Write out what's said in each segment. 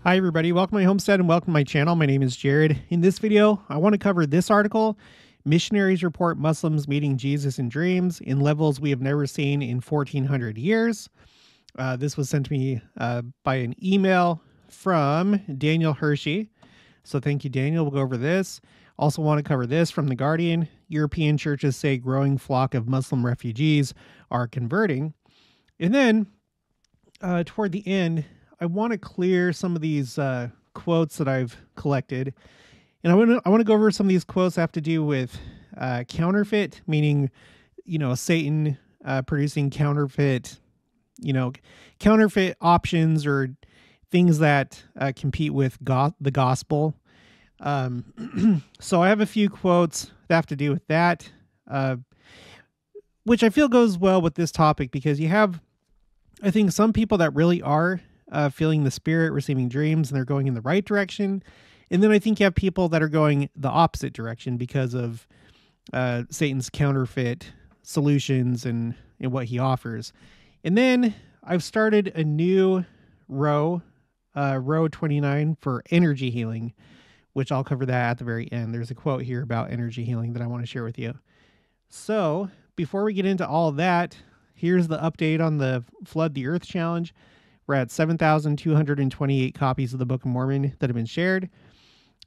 Hi everybody, welcome to my homestead and welcome to my channel. My name is Jared. In this video, I want to cover this article, Missionaries Report Muslims Meeting Jesus in Dreams in Levels We Have Never Seen in 1400 Years. This was sent to me by an email from Daniel Hershey. So thank you, Daniel. We'll go over this. Also want to cover this from The Guardian. European churches say growing flock of Muslim refugees are converting. And then toward the end, I want to clear some of these quotes that I've collected. And I want to go over some of these quotes that have to do with counterfeit, meaning, Satan producing counterfeit, counterfeit options or things that compete with the gospel. So I have a few quotes that have to do with that, which I feel goes well with this topic because you have, I think, some people that really are feeling the spirit, receiving dreams, and they're going in the right direction. And then I think you have people that are going the opposite direction because of Satan's counterfeit solutions and what he offers. And then I've started a new row 29 for energy healing, which I'll cover that at the very end. There's a quote here about energy healing that I want to share with you. So before we get into all of that, here's the update on the Flood the Earth Challenge. We're at 7,228 copies of the Book of Mormon that have been shared.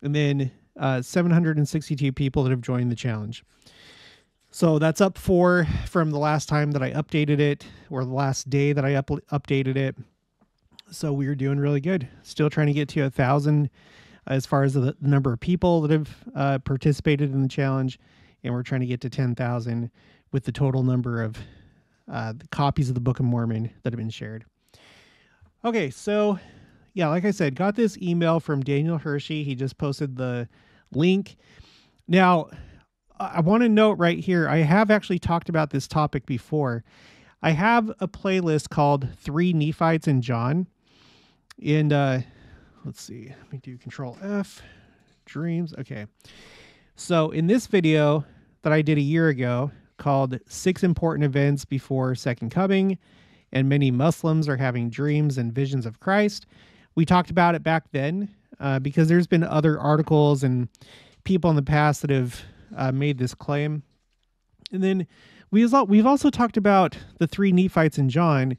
And then 762 people that have joined the challenge. So that's up 4 from the last time that I updated it, or the last day that I updated it. So we're doing really good. Still trying to get to 1,000 as far as the number of people that have participated in the challenge. And we're trying to get to 10,000 with the total number of the copies of the Book of Mormon that have been shared. Okay, so yeah, like I said, got this email from Daniel Hershey. He just posted the link. Now, I want to note right here, I have actually talked about this topic before. I have a playlist called 3 Nephites and John. And let's see, let me do Control F, Dreams. Okay. So in this video that I did a year ago called 6 Important Events Before Second Coming, and Many Muslims Are Having Dreams and Visions of Christ. We talked about it back then because there's been other articles and people in the past that have made this claim. And then we've also talked about the 3 Nephites and John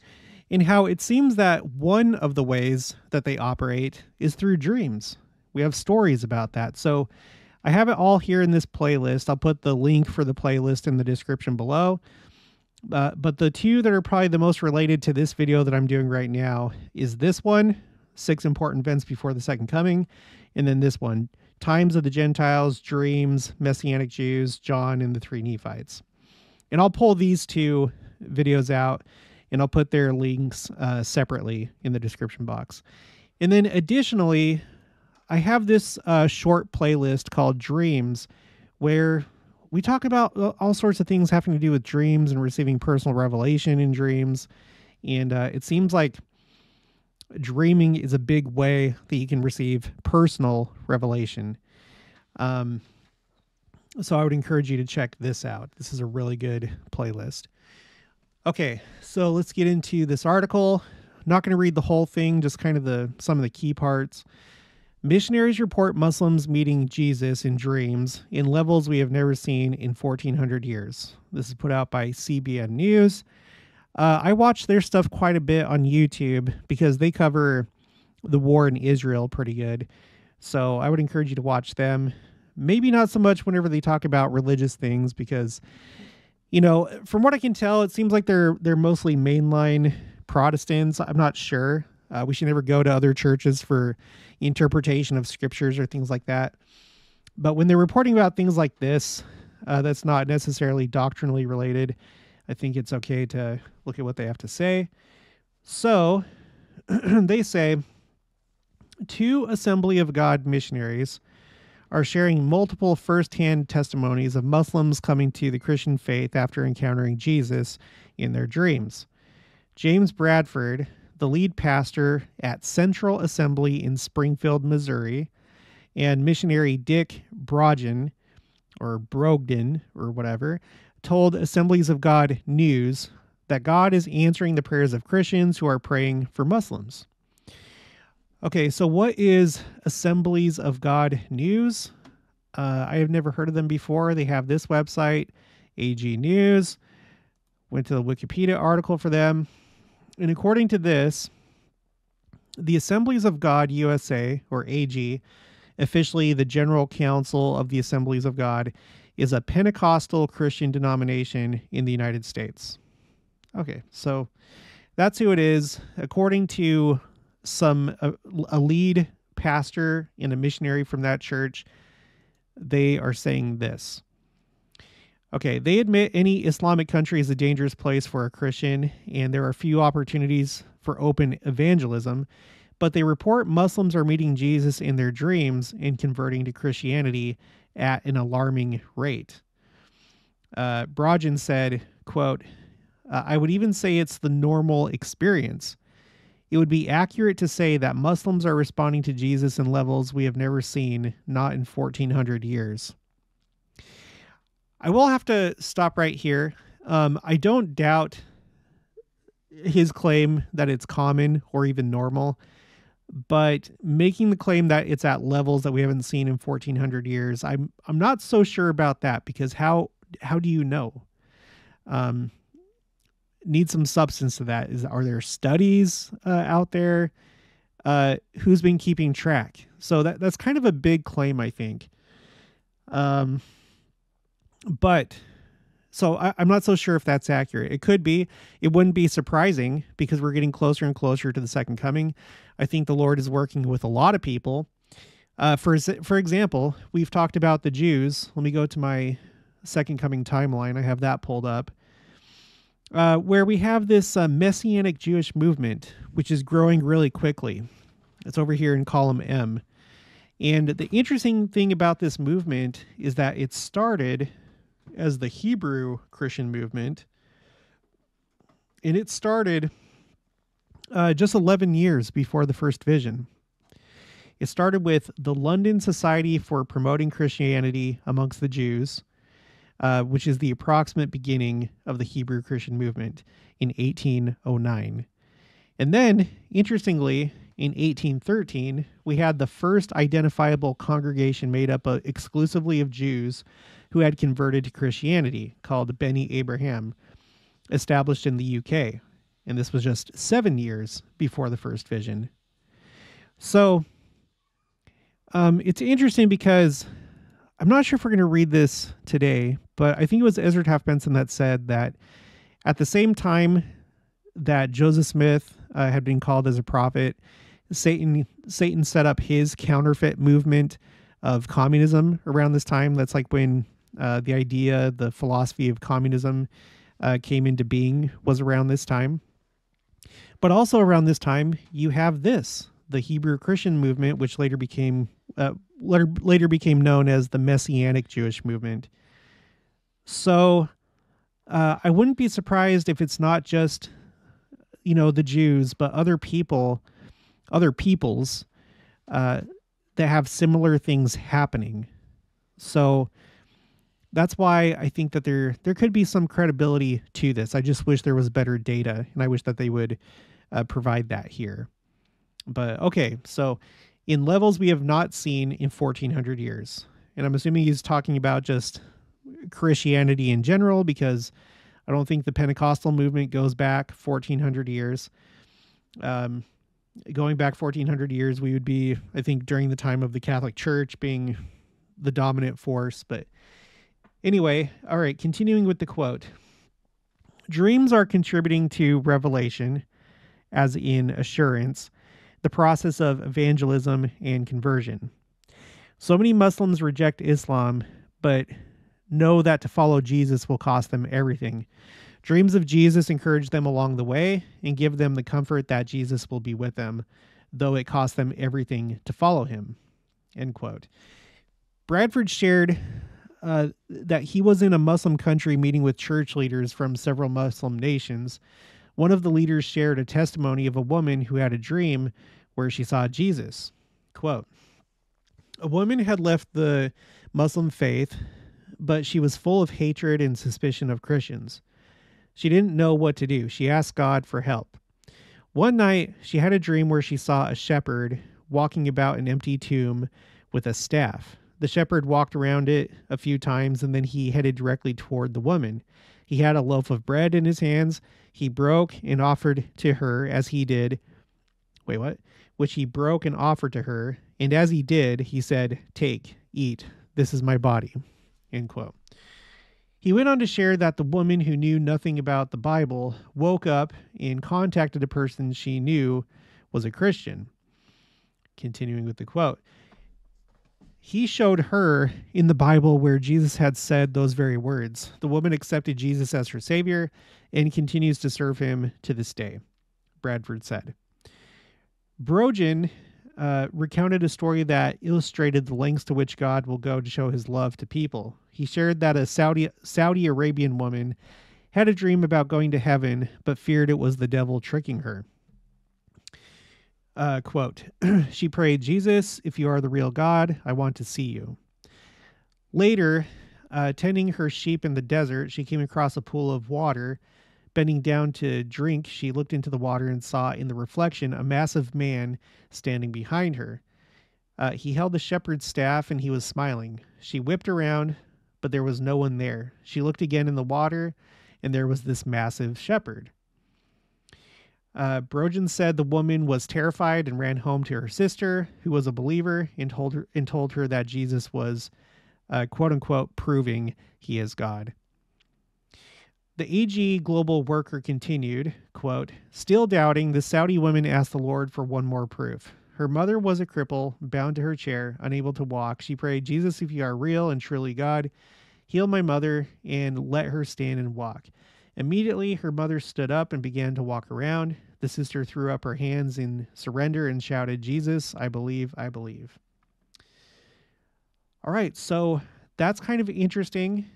and how it seems that one of the ways that they operate is through dreams. We have stories about that. So I have it all here in this playlist. I'll put the link for the playlist in the description below. But the 2 that are probably the most related to this video that I'm doing right now is this one, 6 Important Events Before the Second Coming, and then this one, Times of the Gentiles, Dreams, Messianic Jews, John, and the 3 Nephites. And I'll pull these 2 videos out, and I'll put their links separately in the description box. And then additionally, I have this short playlist called Dreams, where we talk about all sorts of things having to do with dreams and receiving personal revelation in dreams. And it seems like dreaming is a big way that you can receive personal revelation. So I would encourage you to check this out. This is a really good playlist. Okay, so let's get into this article. I'm not going to read the whole thing, just kind of some of the key parts. Missionaries report Muslims meeting Jesus in dreams in levels we have never seen in 1400 years. This is put out by CBN News. I watch their stuff quite a bit on YouTube because they cover the war in Israel pretty good. So I would encourage you to watch them. Maybe not so much whenever they talk about religious things because, from what I can tell, it seems like they're mostly mainline Protestants. I'm not sure. We should never go to other churches for interpretation of scriptures or things like that. But when they're reporting about things like this, that's not necessarily doctrinally related, I think it's okay to look at what they have to say. So they say 2 Assembly of God missionaries are sharing multiple firsthand testimonies of Muslims coming to the Christian faith after encountering Jesus in their dreams. James Bradford, the lead pastor at Central Assembly in Springfield, Missouri, and missionary Dick Brogden, or whatever, told Assemblies of God News that God is answering the prayers of Christians who are praying for Muslims. Okay, so what is Assemblies of God News? I have never heard of them before. They have this website, AG News. Went to the Wikipedia article for them. And according to this, the Assemblies of God USA, or AG, officially the General Council of the Assemblies of God, is a Pentecostal Christian denomination in the United States. Okay, so that's who it is. According to a lead pastor and a missionary from that church, they are saying this. Okay, they admit any Islamic country is a dangerous place for a Christian, and there are few opportunities for open evangelism, but they report Muslims are meeting Jesus in their dreams and converting to Christianity at an alarming rate. Brajan said, quote, I would even say it's the normal experience. It would be accurate to say that Muslims are responding to Jesus in levels we have never seen, not in 1400 years. I will have to stop right here. I don't doubt his claim that it's common or even normal, but making the claim that it's at levels that we haven't seen in 1400 years, I'm not so sure about that, because how do you know? Need some substance to that. Are there studies out there? Who's been keeping track? So that's kind of a big claim, I think. But so I'm not so sure if that's accurate. It could be. It wouldn't be surprising, because we're getting closer and closer to the second coming. I think the Lord is working with a lot of people. For example, we've talked about the Jews. Let me go to my second coming timeline. I have that pulled up. Where we have this Messianic Jewish movement, which is growing really quickly. It's over here in column M. And the interesting thing about this movement is that it started as the Hebrew Christian movement, and it started just 11 years before the first vision. It started with the London Society for Promoting Christianity Amongst the Jews, which is the approximate beginning of the Hebrew Christian movement in 1809. And then, interestingly, in 1813, we had the first identifiable congregation made up exclusively of Jews who had converted to Christianity, called Beni Abraham, established in the UK. And this was just 7 years before the first vision. So it's interesting, because I'm not sure if we're going to read this today, but I think it was Ezra Taft Benson that said that at the same time that Joseph Smith had been called as a prophet, Satan set up his counterfeit movement of communism around this time. That's like when the philosophy of communism came into being, was around this time. But also around this time, you have the Hebrew Christian movement, which later became known as the Messianic Jewish movement. So I wouldn't be surprised if it's not just, the Jews, but other peoples that have similar things happening. So that's why I think that there could be some credibility to this. I just wish there was better data, and I wish that they would provide that here. But okay, so in levels we have not seen in 1400 years. And I'm assuming he's talking about just Christianity in general, because I don't think the Pentecostal movement goes back 1400 years. Going back 1400 years, we would be, I think, during the time of the Catholic Church being the dominant force. But anyway, all right, continuing with the quote. Dreams are contributing to revelation, as in assurance, the process of evangelism and conversion. So many Muslims reject Islam, but know that to follow Jesus will cost them everything. Dreams of Jesus encourage them along the way and give them the comfort that Jesus will be with them, though it costs them everything to follow him. End quote. Bradford shared that he was in a Muslim country meeting with church leaders from several Muslim nations. One of the leaders shared a testimony of a woman who had a dream where she saw Jesus. Quote, a woman had left the Muslim faith, but she was full of hatred and suspicion of Christians. She didn't know what to do. She asked God for help. One night, she had a dream where she saw a shepherd walking about an empty tomb with a staff. The shepherd walked around it a few times and then he headed directly toward the woman. He had a loaf of bread in his hands. He broke and offered to her as he did. Wait, what? Which he broke and offered to her. And as he did, he said, "Take, eat. This is my body." End quote. He went on to share that the woman, who knew nothing about the Bible, woke up and contacted a person she knew was a Christian. Continuing with the quote, he showed her in the Bible where Jesus had said those very words. The woman accepted Jesus as her Savior and continues to serve him to this day, Bradford said. Brogan recounted a story that illustrated the lengths to which God will go to show his love to people. He shared that a Saudi Arabian woman had a dream about going to heaven, but feared it was the devil tricking her. Quote, she prayed, "Jesus, if you are the real God, I want to see you." Later, tending her sheep in the desert, she came across a pool of water. Bending down to drink, she looked into the water and saw in the reflection a massive man standing behind her. He held the shepherd's staff and he was smiling. She whipped around, but there was no one there. She looked again in the water and there was this massive shepherd. Brogan said the woman was terrified and ran home to her sister, who was a believer, and told her that Jesus was, quote unquote, proving he is God. The AG Global worker continued, quote, still doubting, the Saudi woman asked the Lord for one more proof. Her mother was a cripple, bound to her chair, unable to walk. She prayed, "Jesus, if you are real and truly God, heal my mother and let her stand and walk." Immediately, her mother stood up and began to walk around. The sister threw up her hands in surrender and shouted, "Jesus, I believe, I believe." All right, so that's kind of interesting.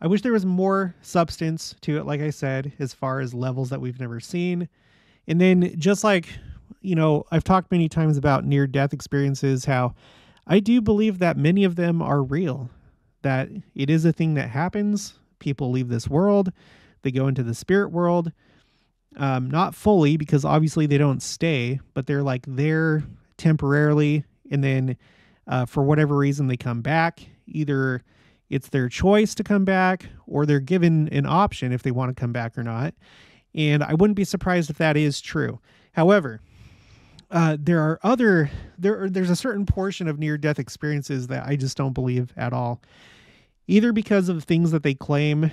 I wish there was more substance to it, like I said, as far as levels that we've never seen. And then just like, I've talked many times about near-death experiences, how I do believe that many of them are real, that it is a thing that happens. People leave this world. They go into the spirit world. Not fully, because obviously they don't stay, but they're like there temporarily. And then for whatever reason, they come back. Either it's their choice to come back or they're given an option if they want to come back or not. And I wouldn't be surprised if that is true. However, there's a certain portion of near-death experiences that I just don't believe at all. Either because of things that they claim,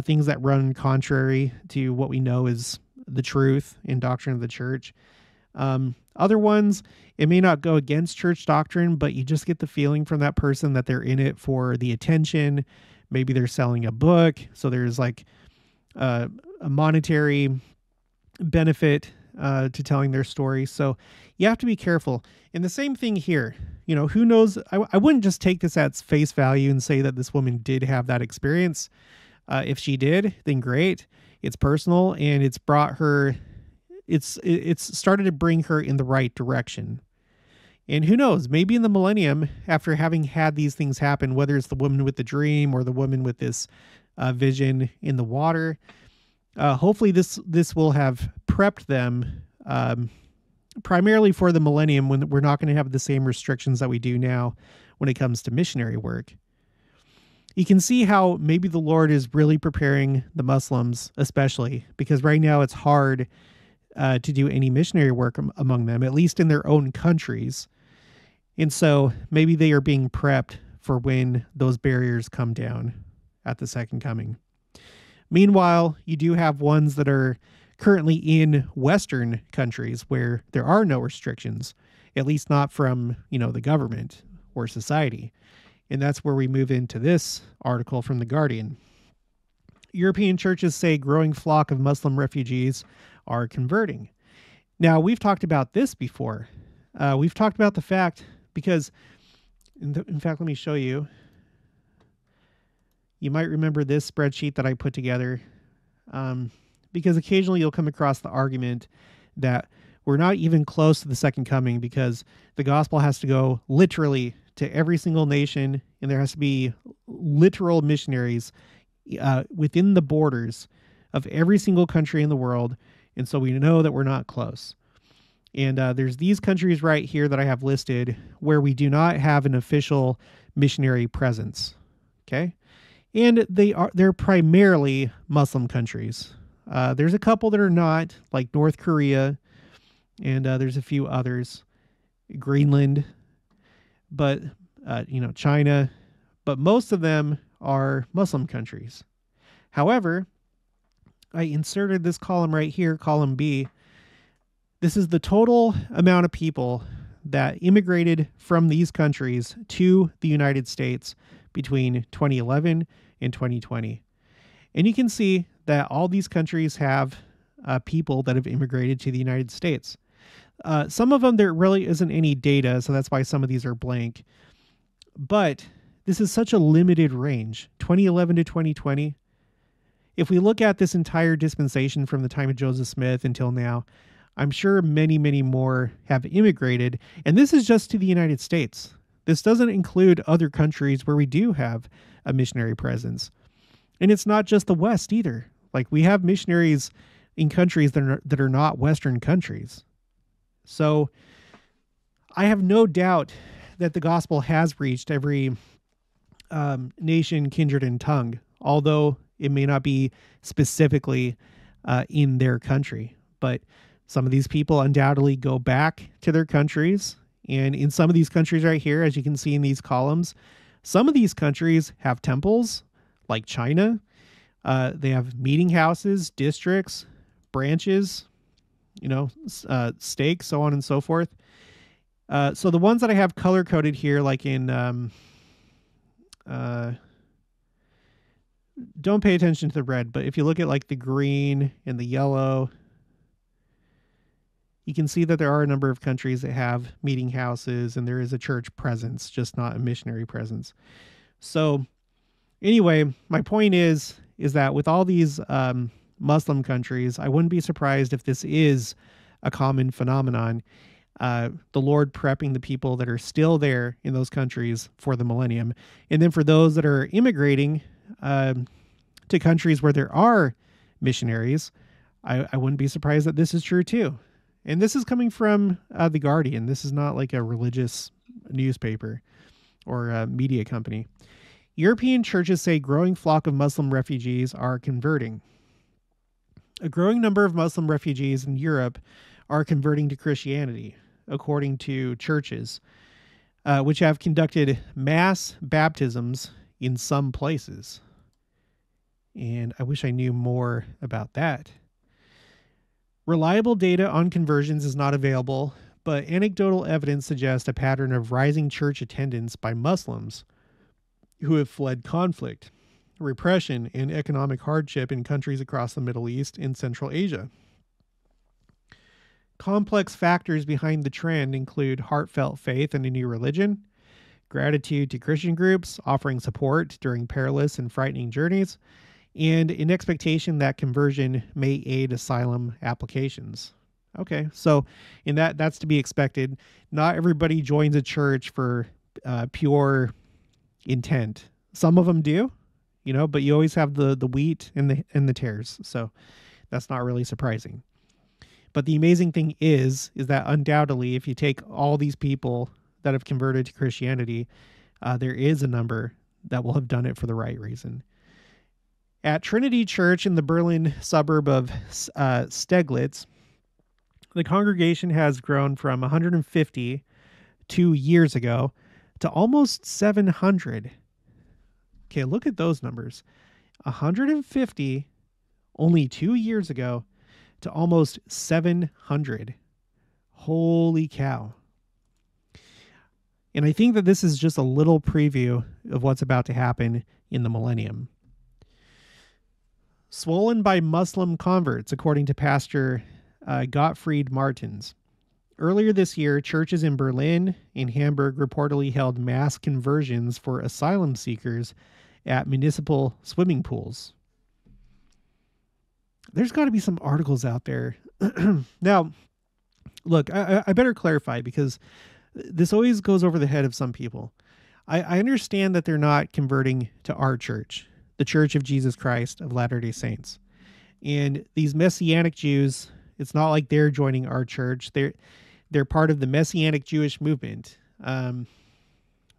things that run contrary to what we know is the truth and doctrine of the church. Other ones, it may not go against church doctrine, but you just get the feeling from that person that they're in it for the attention. Maybe they're selling a book, so there's like a monetary benefit to telling their story. So you have to be careful. And the same thing here. Who knows? I wouldn't just take this at face value and say that this woman did have that experience. If she did, then great. It's personal and it's brought her... It's started to bring her in the right direction. And who knows, maybe in the millennium, after having had these things happen, whether it's the woman with the dream or the woman with this vision in the water, hopefully this will have prepped them primarily for the millennium, when we're not going to have the same restrictions that we do now when it comes to missionary work. You can see how maybe the Lord is really preparing the Muslims, especially because right now it's hard to do any missionary work among them, at least in their own countries. And so maybe they are being prepped for when those barriers come down at the second coming. Meanwhile, you do have ones that are currently in Western countries where there are no restrictions, at least not from, the government or society. And that's where we move into this article from The Guardian. European churches say growing flock of Muslim refugees are converting. Now, we've talked about this before. We've talked about the fact, because, in fact, let me show you. You might remember this spreadsheet that I put together, because occasionally you'll come across the argument that we're not even close to the second coming because the gospel has to go literally to every single nation, and there has to be literal missionaries within the borders of every single country in the world. And so we know that we're not close. And there's these countries right here that I have listed where we do not have an official missionary presence. Okay. And they're primarily Muslim countries. There's a couple that are not, like North Korea, and there's a few others, Greenland, but China, but most of them are Muslim countries. However, I inserted this column right here, column B. This is the total amount of people that immigrated from these countries to the United States between 2011 and 2020. And you can see that all these countries have people that have immigrated to the United States. Some of them, there really isn't any data, so that's why some of these are blank. But this is such a limited range, 2011 to 2020. If we look at this entire dispensation from the time of Joseph Smith until now, I'm sure many, many more have immigrated. And this is just to the United States. This doesn't include other countries where we do have a missionary presence. And it's not just the West either. Like, we have missionaries in countries that are not Western countries. So I have no doubt that the gospel has reached every nation, kindred, and tongue, although it may not be specifically in their country. But some of these people undoubtedly go back to their countries. And in some of these countries right here, as you can see in these columns, some of these countries have temples, like China. They have meeting houses, districts, branches, stakes, so on and so forth. So the ones that I have color coded here, like in, don't pay attention to the red, but if you look at like the green and the yellow, you can see that there are a number of countries that have meeting houses and there is a church presence, just not a missionary presence. So anyway, my point is that with all these Muslim countries, I wouldn't be surprised if this is a common phenomenon. The Lord prepping the people that are still there in those countries for the millennium. And then for those that are immigrating to countries where there are missionaries, I wouldn't be surprised that this is true too. And this is coming from The Guardian. This is not like a religious newspaper or a media company. European churches say growing flock of Muslim refugees are converting. A growing number of Muslim refugees in Europe are converting to Christianity, according to churches, which have conducted mass baptisms in some places. And I wish I knew more about that. Reliable data on conversions is not available, but anecdotal evidence suggests a pattern of rising church attendance by Muslims who have fled conflict, repression, and economic hardship in countries across the Middle East and Central Asia. Complex factors behind the trend include heartfelt faith in a new religion, gratitude to Christian groups offering support during perilous and frightening journeys, and an expectation that conversion may aid asylum applications. Okay, so in that's to be expected. Not everybody joins a church for pure intent. Some of them do, but you always have the wheat and the tares. So that's not really surprising. But the amazing thing is that undoubtedly, if you take all these people that have converted to Christianity, there is a number that will have done it for the right reason. At Trinity Church in the Berlin suburb of Steglitz, the congregation has grown from 150 2 years ago to almost 700. Okay, look at those numbers. 150 only 2 years ago to almost 700. Holy cow. And I think that this is just a little preview of what's about to happen in the millennium. Swollen by Muslim converts, according to Pastor Gottfried Martins. Earlier this year, churches in Berlin and Hamburg reportedly held mass conversions for asylum seekers at municipal swimming pools. There's got to be some articles out there. Now, look, I better clarify because this always goes over the head of some people. I understand that they're not converting to our church, the Church of Jesus Christ of Latter-day Saints. And these Messianic Jews, it's not like they're joining our church. They're part of the Messianic Jewish movement,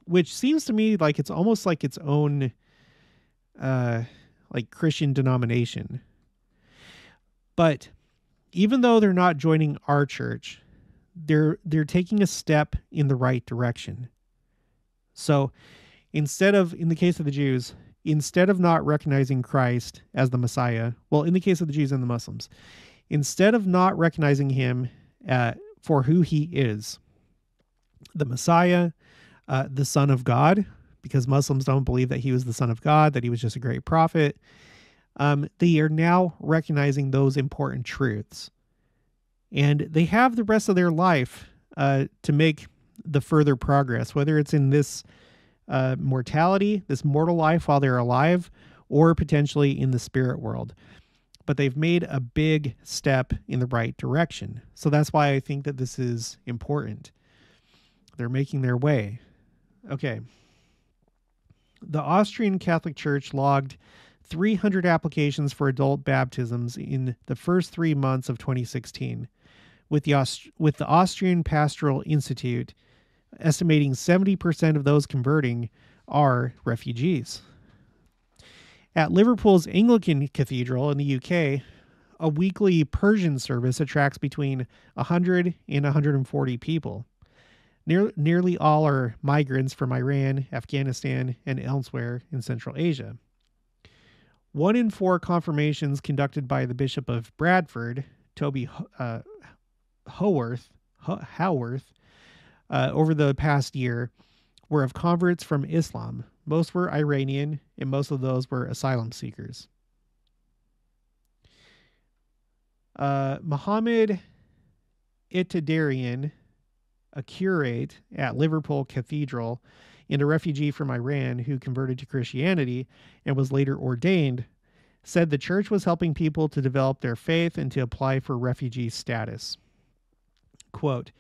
which seems to me like it's almost like its own like Christian denomination. But even though they're not joining our church, they're taking a step in the right direction. So instead of, in the case of the Jews, instead of not recognizing Christ as the Messiah, well, in the case of the Jews and the Muslims, instead of not recognizing him for who he is, the Messiah, the Son of God, because Muslims don't believe that he was the Son of God, that he was just a great prophet, they are now recognizing those important truths. And they have the rest of their life to make the further progress, whether it's in this mortality, this mortal life while they're alive, or potentially in the spirit world. But they've made a big step in the right direction. So that's why I think that this is important. They're making their way. Okay. The Austrian Catholic Church logged 300 applications for adult baptisms in the first 3 months of 2016, with the Austrian Pastoral Institute estimating 70% of those converting are refugees. At Liverpool's Anglican Cathedral in the UK, a weekly Persian service attracts between 100 and 140 people. Nearly all are migrants from Iran, Afghanistan, and elsewhere in Central Asia. 1 in 4 confirmations conducted by the Bishop of Bradford, Toby Howarth, over the past year were of converts from Islam. Most were Iranian, and most of those were asylum seekers. Mohammed Itadarian, a curate at Liverpool Cathedral and a refugee from Iran who converted to Christianity and was later ordained, said the church was helping people to develop their faith and to apply for refugee status. Quote,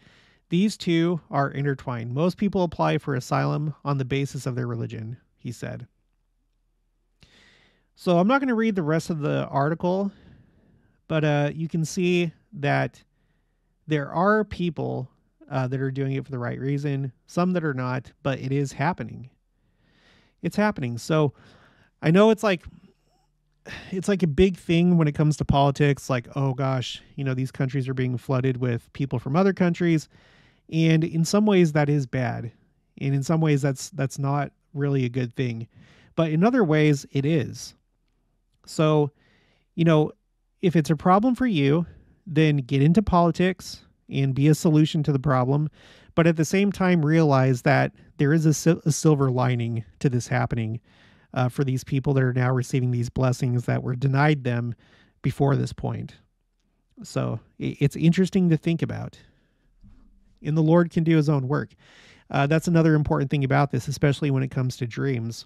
"These two are intertwined. Most people apply for asylum on the basis of their religion," he said. So I'm not going to read the rest of the article, but you can see that there are people that are doing it for the right reason, some that are not, but it is happening. It's happening. So I know it's like a big thing when it comes to politics, like, oh gosh, these countries are being flooded with people from other countries. And in some ways that is bad. And in some ways that's not really a good thing. But in other ways it is. So, if it's a problem for you, then get into politics and be a solution to the problem. But at the same time, realize that there is a silver lining to this happening for these people that are now receiving these blessings that were denied them before this point. So it's interesting to think about. And the Lord can do his own work. That's another important thing about this, especially when it comes to dreams.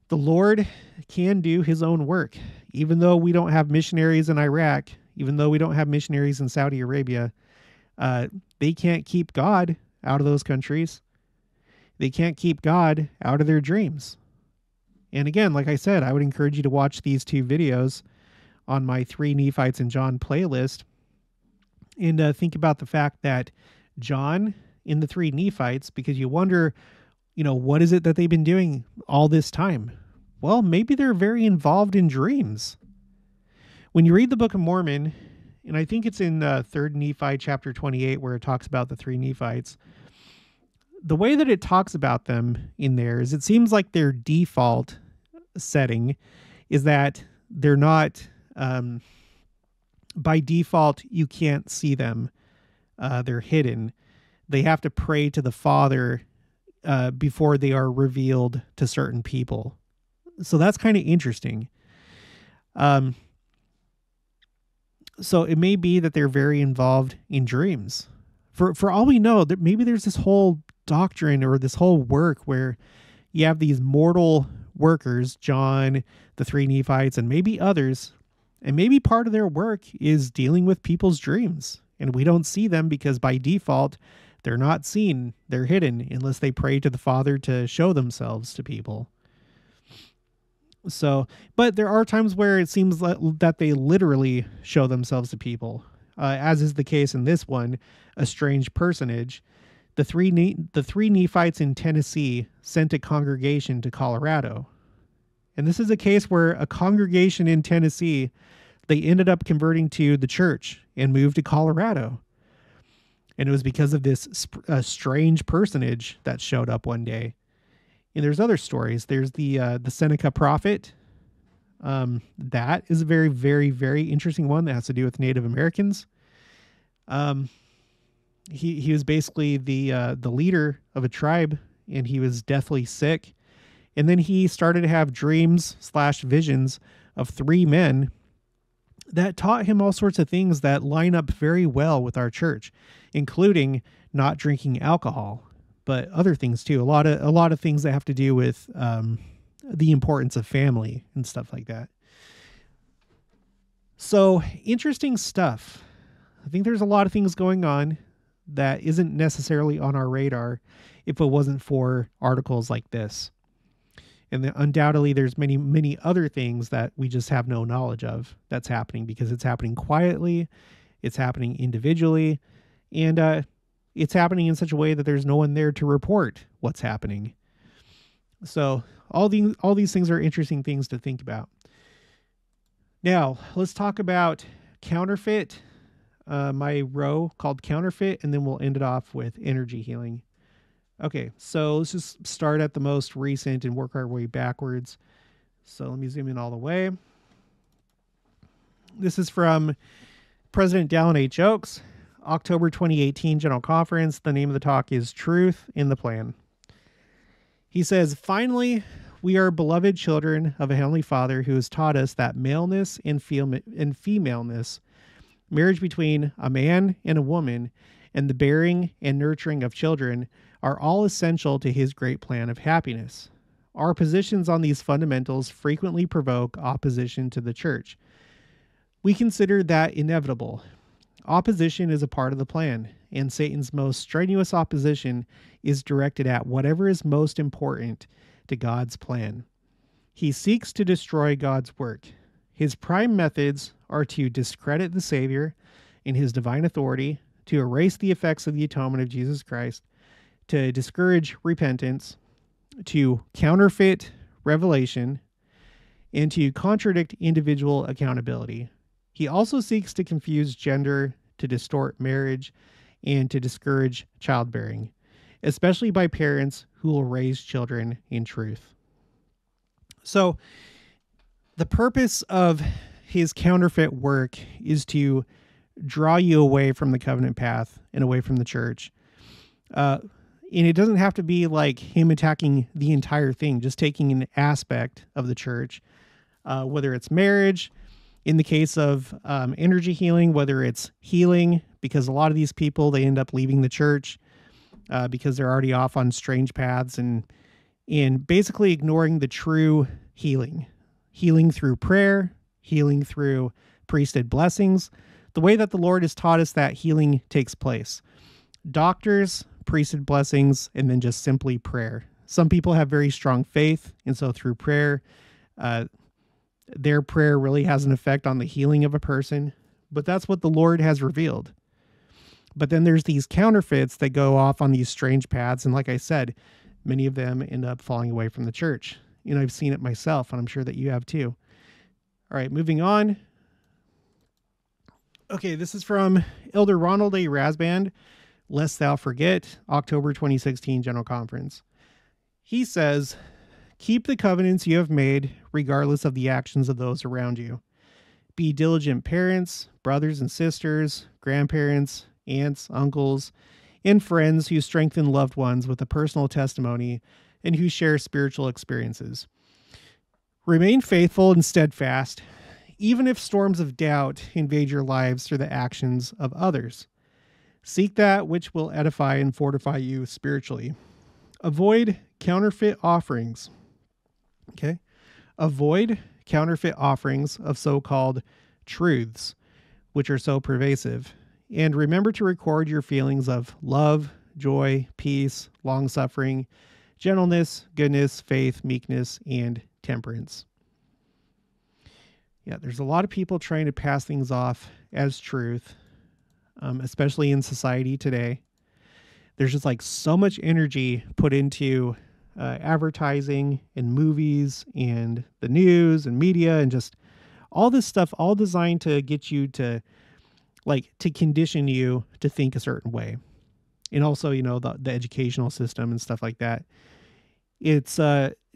The Lord can do his own work. Even though we don't have missionaries in Iraq, even though we don't have missionaries in Saudi Arabia, they can't keep God out of those countries. They can't keep God out of their dreams. And again, like I said, I would encourage you to watch these 2 videos on my 3 Nephites and John playlist and think about the fact that John in the 3 Nephites, because you wonder, what is it that they've been doing all this time? Well, maybe they're very involved in dreams. When you read the Book of Mormon, and I think it's in 3rd Nephi chapter 28 where it talks about the 3 Nephites, the way that it talks about them in there is it seems like their default setting is that they're not, by default, you can't see them. They're hidden. They have to pray to the Father before they are revealed to certain people. So that's kind of interesting. So it may be that they're very involved in dreams. For all we know, that maybe there's this whole doctrine or this whole work where you have these mortal workers, John, the 3 Nephites, and maybe others, and maybe part of their work is dealing with people's dreams. And we don't see them because by default, they're not seen. They're hidden unless they pray to the Father to show themselves to people. So, but there are times where it seems that they literally show themselves to people, as is the case in this one, a strange personage. The three Nephites in Tennessee sent a congregation to Colorado. And this is a case where a congregation in Tennessee, they ended up converting to the church and moved to Colorado. And it was because of this strange personage that showed up one day. And there's other stories. There's the Seneca prophet. That is a very, very, very interesting one that has to do with Native Americans. He was basically the leader of a tribe, and he was deathly sick. And then he started to have dreams/visions of three men that taught him all sorts of things that line up very well with our church, including not drinking alcohol, but other things too. A lot of things that have to do with the importance of family and stuff like that. So interesting stuff. I think there's a lot of things going on that isn't necessarily on our radar if it wasn't for articles like this. And undoubtedly there's many, many other things that we just have no knowledge of that's happening, because it's happening quietly, it's happening individually, and it's happening in such a way that there's no one there to report what's happening. So all these things are interesting things to think about. Now, let's talk about counterfeit, my row called counterfeit, and then we'll end it off with energy healing. Okay, so let's just start at the most recent and work our way backwards. So let me zoom in all the way. This is from President Dallin H. Oaks, October 2018 General Conference. The name of the talk is Truth in the Plan. He says, "Finally, we are beloved children of a Heavenly Father who has taught us that maleness and femaleness, marriage between a man and a woman, and the bearing and nurturing of children are all essential to his great plan of happiness. Our positions on these fundamentals frequently provoke opposition to the church. We consider that inevitable. Opposition is a part of the plan, and Satan's most strenuous opposition is directed at whatever is most important to God's plan. He seeks to destroy God's work. His prime methods are to discredit the Savior in his divine authority, to erase the effects of the atonement of Jesus Christ, to discourage repentance, to counterfeit revelation, and to contradict individual accountability. He also seeks to confuse gender, to distort marriage, and to discourage childbearing, especially by parents who will raise children in truth." So the purpose of his counterfeit work is to draw you away from the covenant path and away from the church. And it doesn't have to be like him attacking the entire thing, just taking an aspect of the church, whether it's marriage, in the case of energy healing, whether it's healing, because a lot of these people, they end up leaving the church because they're already off on strange paths and basically ignoring the true healing through prayer, healing through priesthood blessings, the way that the Lord has taught us that healing takes place. Doctors, priesthood blessings, and then just simply prayer. Some people have very strong faith, and so through prayer, their prayer really has an effect on the healing of a person, but that's what the Lord has revealed. But then there's these counterfeits that go off on these strange paths, and like I said, many of them end up falling away from the church. You know, I've seen it myself, and I'm sure that you have too. All right, moving on. Okay, this is from Elder Ronald A. Rasband, Lest Thou Forget, October 2016 General Conference. He says, "Keep the covenants you have made, regardless of the actions of those around you. Be diligent parents, brothers and sisters, grandparents, aunts, uncles, and friends who strengthen loved ones with a personal testimony and who share spiritual experiences. Remain faithful and steadfast, even if storms of doubt invade your lives through the actions of others. Seek that which will edify and fortify you spiritually. Avoid counterfeit offerings." Okay? Avoid counterfeit offerings of so-called truths, which are so pervasive. And remember to record your feelings of love, joy, peace, long-suffering, gentleness, goodness, faith, meekness, and temperance. Yeah, there's a lot of people trying to pass things off as truth, especially in society today. There's just like so much energy put into advertising and movies and the news and media and just all this stuff, all designed to get you to to condition you to think a certain way. And also, the educational system and stuff like that. It's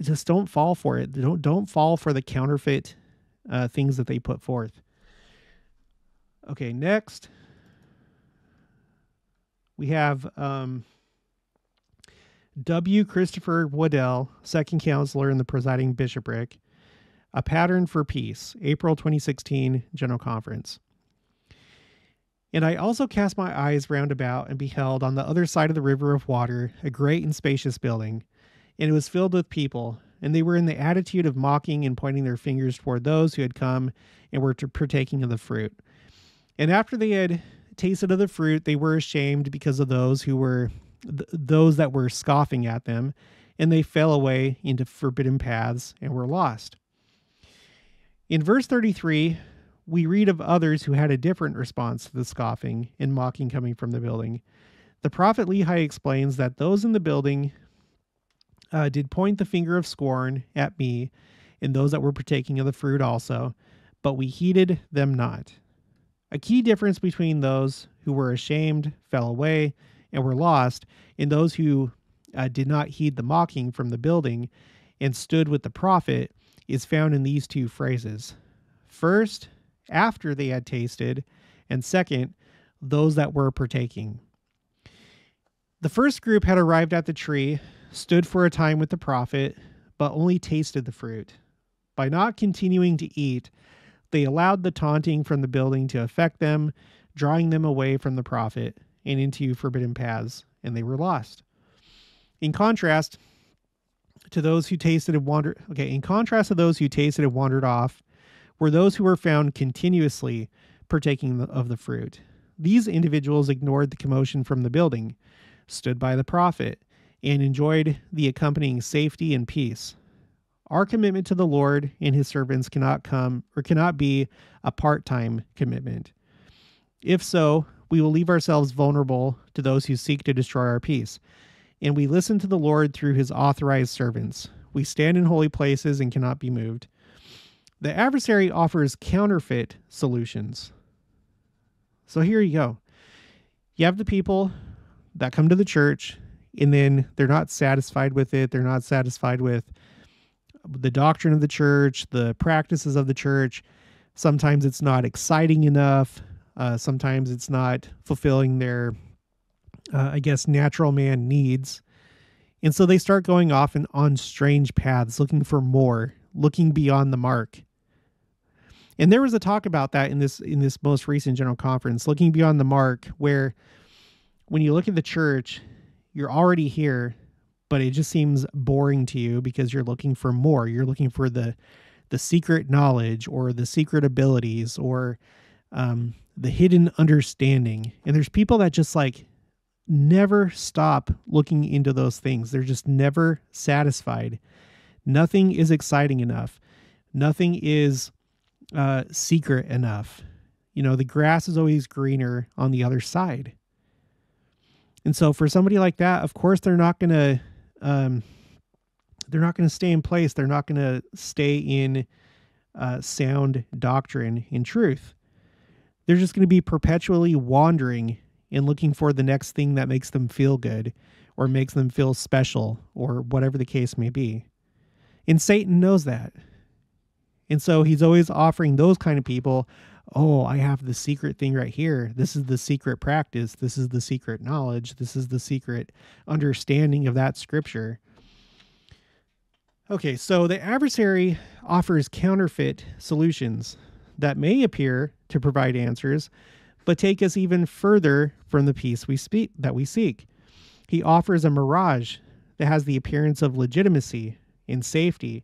just don't fall for it. Don't fall for the counterfeit things that they put forth. Okay, next we have W. Christopher Waddell, second counselor in the presiding bishopric, A Pattern for Peace, April 2016 General Conference. And I also cast my eyes round about and beheld on the other side of the river of water a great and spacious building, and it was filled with people, and they were in the attitude of mocking and pointing their fingers toward those who had come and were partaking of the fruit. And after they had tasted of the fruit, they were ashamed because of those that were scoffing at them, and they fell away into forbidden paths and were lost. In verse 33, we read of others who had a different response to the scoffing and mocking coming from the building. The prophet Lehi explains that those in the building did point the finger of scorn at me and those that were partaking of the fruit also, but we heeded them not. A key difference between those who were ashamed, fell away, and were lost, and those who did not heed the mocking from the building and stood with the prophet is found in these two phrases. First, after they had tasted, and second, those that were partaking. The first group had arrived at the tree, stood for a time with the prophet, but only tasted the fruit. By not continuing to eat, they allowed the taunting from the building to affect them, drawing them away from the prophet and into forbidden paths, and they were lost. In contrast to those who tasted and wandered off, were those who were found continuously partaking of the fruit. These individuals ignored the commotion from the building, stood by the prophet, and enjoyed the accompanying safety and peace. Our commitment to the Lord and his servants cannot be a part-time commitment. If so, we will leave ourselves vulnerable to those who seek to destroy our peace, and we listen to the Lord through his authorized servants. We stand in holy places and cannot be moved. The adversary offers counterfeit solutions. So here you go. You have the people that come to the church, and then they're not satisfied with it. They're not satisfied with the doctrine of the church, the practices of the church. Sometimes it's not exciting enough. Sometimes it's not fulfilling their, natural man needs. And so they start going off and on strange paths, looking for more, looking beyond the mark. And there was a talk about that in this most recent general conference, looking beyond the mark, where when you look at the church, you're already here, but it just seems boring to you because you're looking for more. You're looking for the secret knowledge or the secret abilities or the hidden understanding. And there's people that just never stop looking into those things. They're just never satisfied. Nothing is exciting enough. Nothing is secret enough. The grass is always greener on the other side. And so for somebody like that, of course, they're not going to stay in place. They're not going to stay in sound doctrine and truth. They're just going to be perpetually wandering and looking for the next thing that makes them feel good or makes them feel special or whatever the case may be. And Satan knows that. And so he's always offering those kind of people, oh, I have the secret thing right here. This is the secret practice. This is the secret knowledge. This is the secret understanding of that scripture. Okay, so the adversary offers counterfeit solutions that may appear to provide answers, but take us even further from the peace that we seek. He offers a mirage that has the appearance of legitimacy and safety,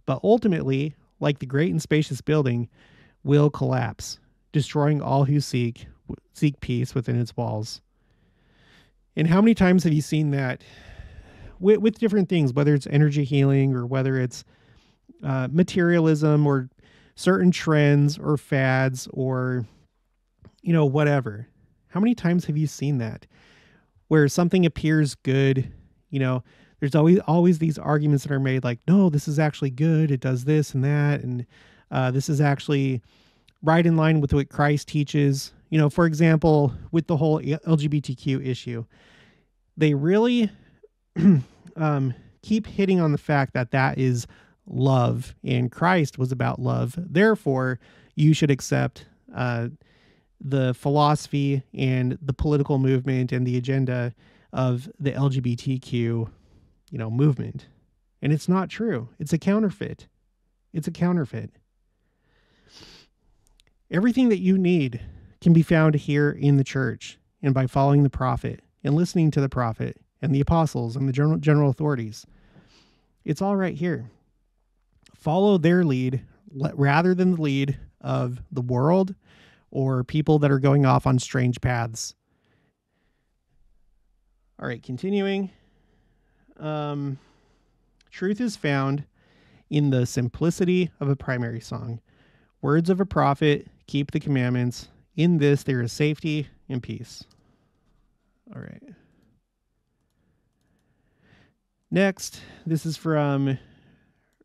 but ultimately, like the great and spacious building, will collapse, destroying all who seek peace within its walls. And how many times have you seen that with different things, whether it's energy healing or whether it's materialism or certain trends or fads or, whatever. How many times have you seen that where something appears good? There's always these arguments that are made like, no, this is actually good. It does this and that. And this is actually right in line with what Christ teaches. For example, with the whole LGBTQ issue, they really keep hitting on the fact that that is love and Christ was about love. Therefore, you should accept the philosophy and the political movement and the agenda of the LGBTQ, movement. And it's not true. It's a counterfeit. It's a counterfeit. Everything that you need can be found here in the church and by following the prophet and listening to the prophet and the apostles and the general authorities. It's all right here. Follow their lead rather than the lead of the world or people that are going off on strange paths. All right, continuing. Truth is found in the simplicity of a primary song. Words of a prophet, keep the commandments. In this there is safety and peace. All right. Next, this is from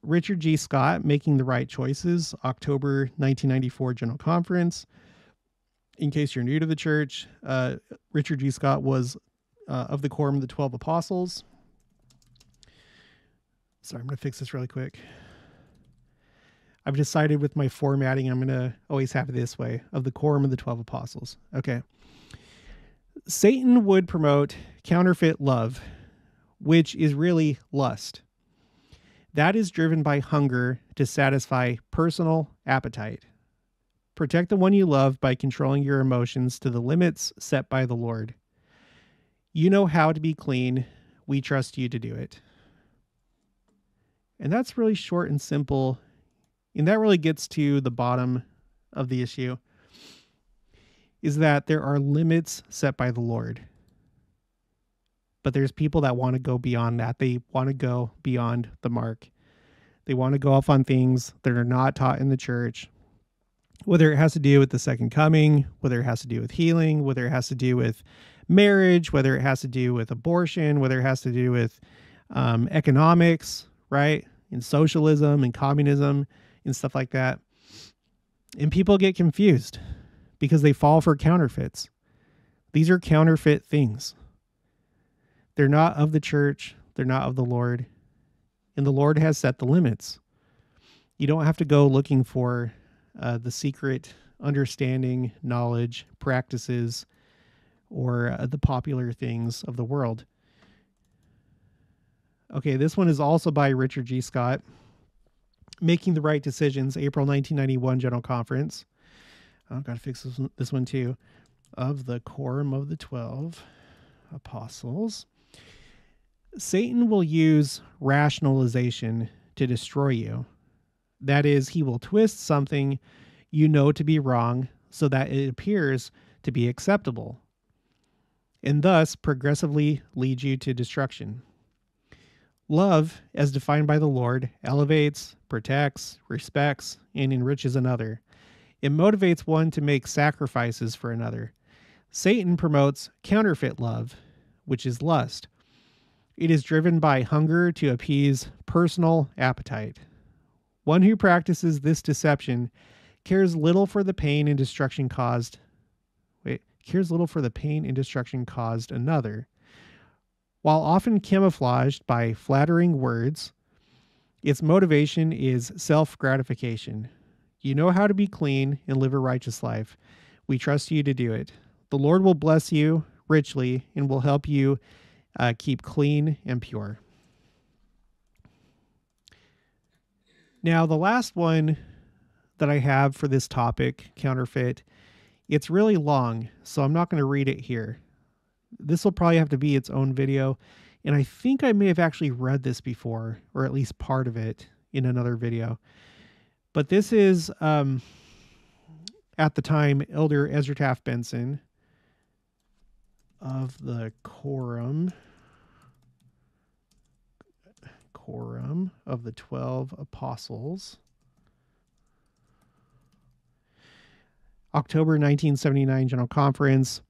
Richard G. Scott, Making the Right Choices, October 1994 General Conference. In case you're new to the church, Richard G. Scott was of the Quorum of the 12 Apostles. Sorry, I'm going to fix this really quick. I've decided with my formatting, I'm going to always have it this way, of the Quorum of the 12 Apostles. Okay. Satan would promote counterfeit love, which is really lust. That is driven by hunger to satisfy personal appetite. Protect the one you love by controlling your emotions to the limits set by the Lord. You know how to be clean. We trust you to do it. And that's really short and simple. And that really gets to the bottom of the issue, is that there are limits set by the Lord. But there's people that want to go beyond that. They want to go beyond the mark. They want to go off on things that are not taught in the church, whether it has to do with the second coming, whether it has to do with healing, whether it has to do with marriage, whether it has to do with abortion, whether it has to do with economics, right? And socialism and communism and stuff like that. And people get confused because they fall for counterfeits. These are counterfeit things. They're not of the church. They're not of the Lord. And the Lord has set the limits. You don't have to go looking for the secret understanding, knowledge, practices, or the popular things of the world. Okay, this one is also by Richard G. Scott. Making the Right Decisions, April 1991 General Conference. I've got to fix this one too. Of the Quorum of the 12 Apostles. Satan will use rationalization to destroy you. That is, he will twist something you know to be wrong so that it appears to be acceptable, and thus progressively lead you to destruction. Love, as defined by the Lord, elevates, protects, respects, and enriches another. It motivates one to make sacrifices for another. Satan promotes counterfeit love, which is lust. It is driven by hunger to appease personal appetite. One who practices this deception cares little for the pain and destruction caused another. While often camouflaged by flattering words, its motivation is self-gratification. You know how to be clean and live a righteous life. We trust you to do it. The Lord will bless you richly and will help you keep clean and pure. Now, the last one that I have for this topic, counterfeit, it's really long, so I'm not going to read it here. This will probably have to be its own video, and I think I may have actually read this before, or at least part of it in another video. But this is, at the time, Elder Ezra Taft Benson of the Quorum of the 12 Apostles. October 1979 General Conference,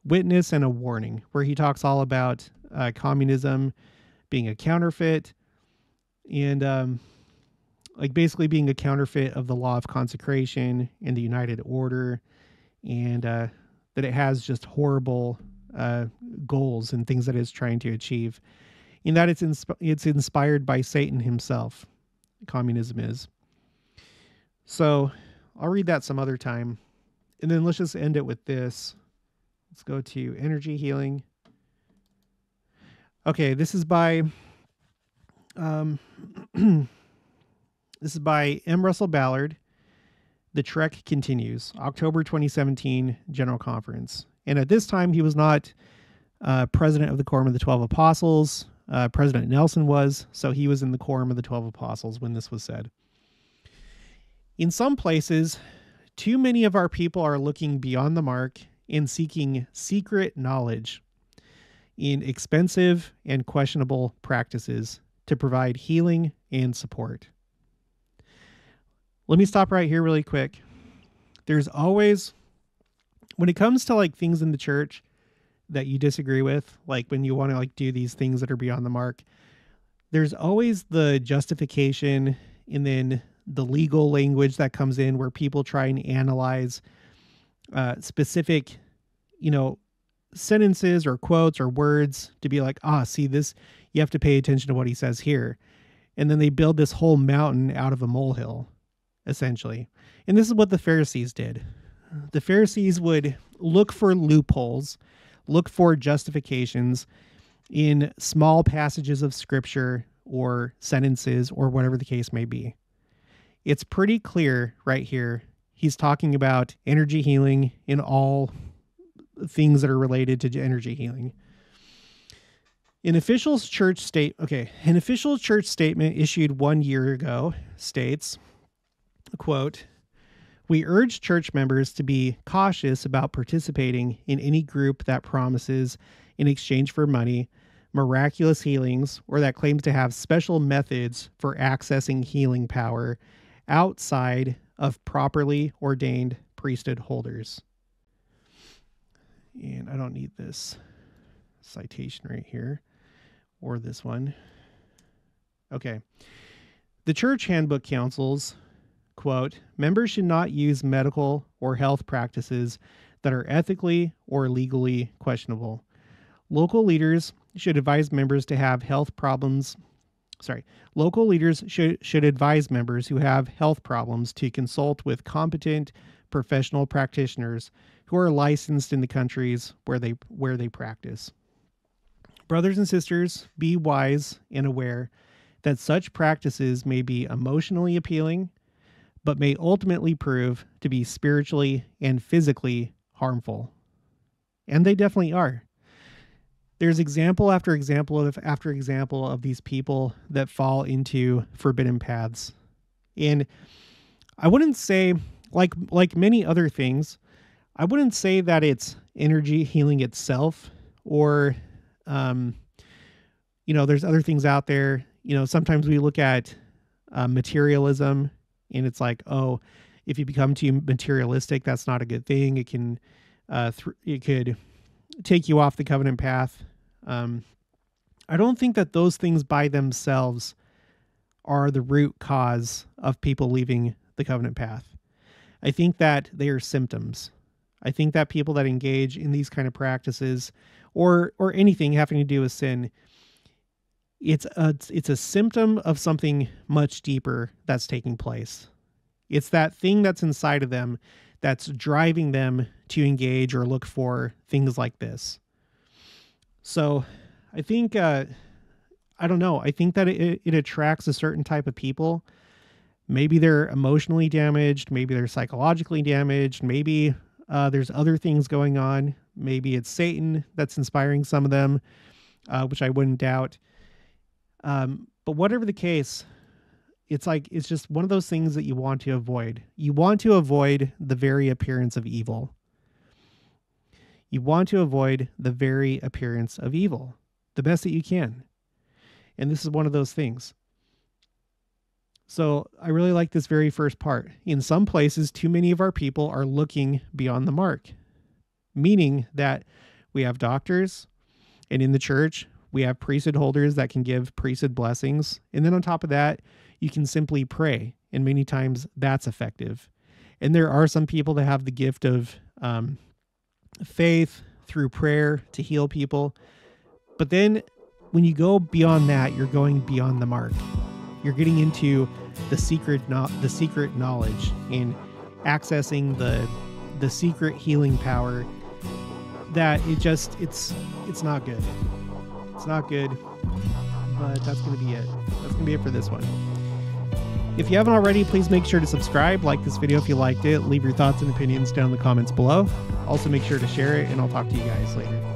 Witness and a Warning, where he talks all about communism being a counterfeit and like basically being a counterfeit of the law of consecration and the United Order, and that it has just horrible goals and things that it's trying to achieve, in that it's inspired by Satan himself. Communism is. So I'll read that some other time. And then let's just end it with this. Let's go to energy healing. Okay, this is by this is by M. Russell Ballard. The Trek Continues, October 2017 General Conference. And at this time, he was not president of the Quorum of the 12 Apostles. President Nelson was, so he was in the Quorum of the 12 Apostles when this was said. In some places, too many of our people are looking beyond the mark and seeking secret knowledge in expensive and questionable practices to provide healing and support. Let me stop right here really quick. There's always, when it comes to like things in the church that you disagree with, like when you want to like do these things that are beyond the mark, there's always the justification and then the legal language that comes in where people try and analyze specific, sentences or quotes or words to be like, see this, you have to pay attention to what he says here. And then they build this whole mountain out of a molehill, essentially. And this is what the Pharisees did. The Pharisees would look for loopholes, look for justifications in small passages of scripture or sentences or whatever the case may be. It's pretty clear right here. He's talking about energy healing in all things that are related to energy healing. An official church statement issued 1 year ago states, quote, "We urge church members to be cautious about participating in any group that promises, in exchange for money, miraculous healings or that claims to have special methods for accessing healing power outside of properly ordained priesthood holders." And I don't need this citation right here or this one. Okay. The church handbook counsels, quote, "Members should not use medical or health practices that are ethically or legally questionable. Local leaders should advise members to have health problems. Local leaders should advise members who have health problems to consult with competent professional practitioners who are licensed in the countries where they practice. Brothers and sisters, be wise and aware that such practices may be emotionally appealing, but may ultimately prove to be spiritually and physically harmful." And they definitely are. There's example after example of these people that fall into forbidden paths. And I wouldn't say, like many other things, I wouldn't say that it's energy healing itself or, there's other things out there. Sometimes we look at materialism and it's like, oh, if you become too materialistic, that's not a good thing. It can, it could take you off the covenant path. I don't think that those things by themselves are the root cause of people leaving the covenant path. I think that they are symptoms. I think that people that engage in these kind of practices or anything having to do with sin, it's a symptom of something much deeper that's taking place. It's that thing that's inside of them that's driving them to engage or look for things like this. So I think, I don't know. I think that it attracts a certain type of people. Maybe they're emotionally damaged. Maybe they're psychologically damaged. Maybe there's other things going on. Maybe it's Satan that's inspiring some of them, which I wouldn't doubt. But whatever the case, it's just one of those things that you want to avoid. You want to avoid the very appearance of evil. You want to avoid the very appearance of evil the best that you can. And this is one of those things. So I really like this very first part. In some places, too many of our people are looking beyond the mark, meaning that we have doctors, and in the church, we have priesthood holders that can give priesthood blessings. And then on top of that, you can simply pray. And many times that's effective. And there are some people that have the gift of faith through prayer to heal people. But then when you go beyond that, you're going beyond the mark. You're getting into the secret knowledge and accessing the secret healing power that it's not good. It's not good, but that's going to be it. That's going to be it for this one. If you haven't already, please make sure to subscribe, like this video if you liked it, leave your thoughts and opinions down in the comments below. Also make sure to share it, and I'll talk to you guys later.